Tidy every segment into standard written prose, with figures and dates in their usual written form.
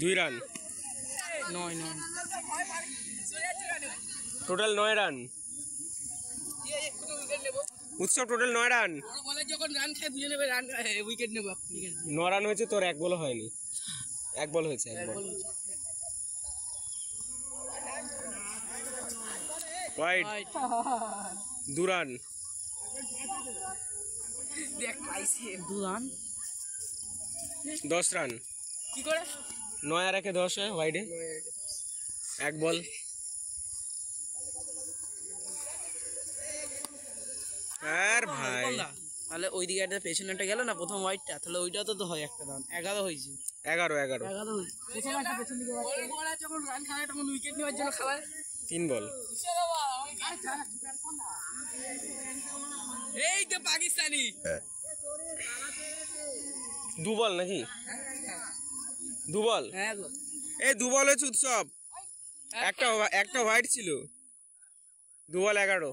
2 run 9 total 9 run উৎসব total 9 run যখন run খায় বুঝে নেবে রান উইকেট নেব। ঠিক আছে 9 রান হয়েছে তোর এক বল হয়নি এক বল হয়েছে এক বল ওয়াইড 2 রান দেখ পাইছে 2 রান 10 রান কি করে 9 আর 1 10 হয় ওয়াইডে এক বল আর ভাই তাহলে ওই দিকে একটা পেছনেটা গেল না প্রথম ওয়াইডটা তাহলে ওইটা তো হয় একটা রান 11 হয়েছে 11 প্রথম একটা পেছন দিকে ওরা যখন রান খায় তখন উইকেট নেওয়ার জন্য খাওয়ায় 3 বল এই তো পাকিস্তানি 2 বল নাকি 2 বল হ্যাঁ এই 2 বল হচ্ছে উৎসব একটা হোয়াইট ছিল 2 বল 11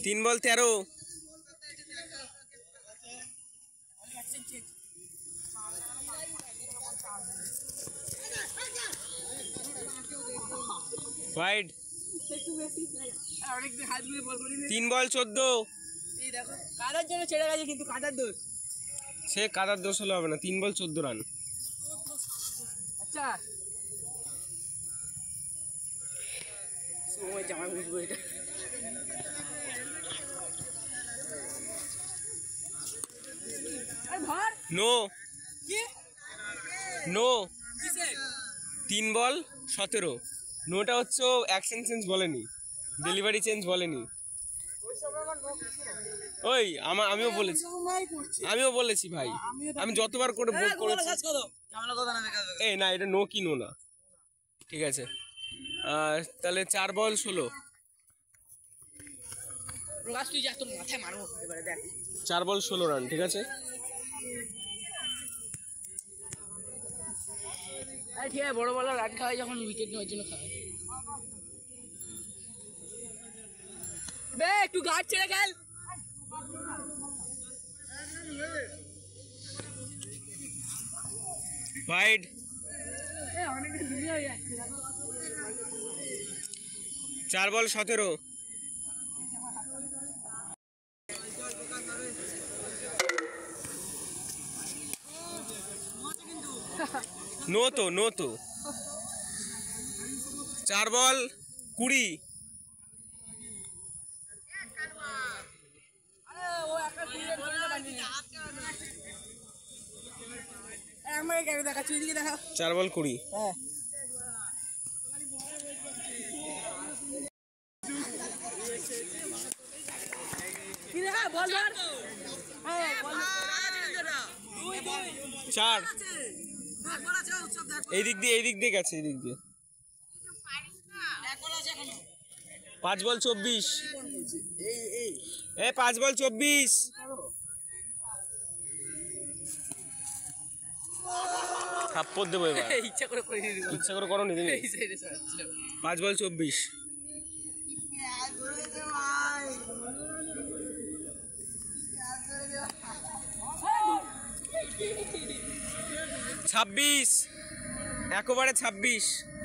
3 বল 13 वाइड 3 বল 14 এই দেখো কাদার জন্য ছেড়ে গেছে কিন্তু কাদার দোষ সে কাদার দোষ হলে হবে না 3 বল 14 রান আচ্ছা সময় জামা বুঝবো এটা নো কি নো কিসে 3 বল 17 নোটা হচ্ছে অ্যাকশন চেঞ্জ বলেনি ডেলিভারি চেঞ্জ বলেনি ওই আমিও বলেছি ভাই আমি যতবার করে বল করেছি এই না এটা নো কি নো না ঠিক আছে তাহলে 4 বল 16 প্রকাশ তুই যা তোর মাথায় মারবো এবারে দেখ 4 বল 16 রান ঠিক আছে আরে ঠিক আছে বড় বড় রান খাওয়াই যখন উইকেট নেওয়ার জন্য খাওয়াই বে একটু গাছ ছেড়ে খেল वाइड অনেক দুনিয়া হয়ে যাচ্ছে 4 বল 17 नो तो 4 বল 20 4 বল 20 হ্যাঁ কি দেখা বল ধর হ্যাঁ বল 4 এই দিক দিয়ে গেছে এই দিক দিয়ে 5 বল 24 এই 5 বল 24 থাপ্পড় দেবো এবার ইচ্ছা করে করো নি তুমি 5 বল 24 26 একবারে 26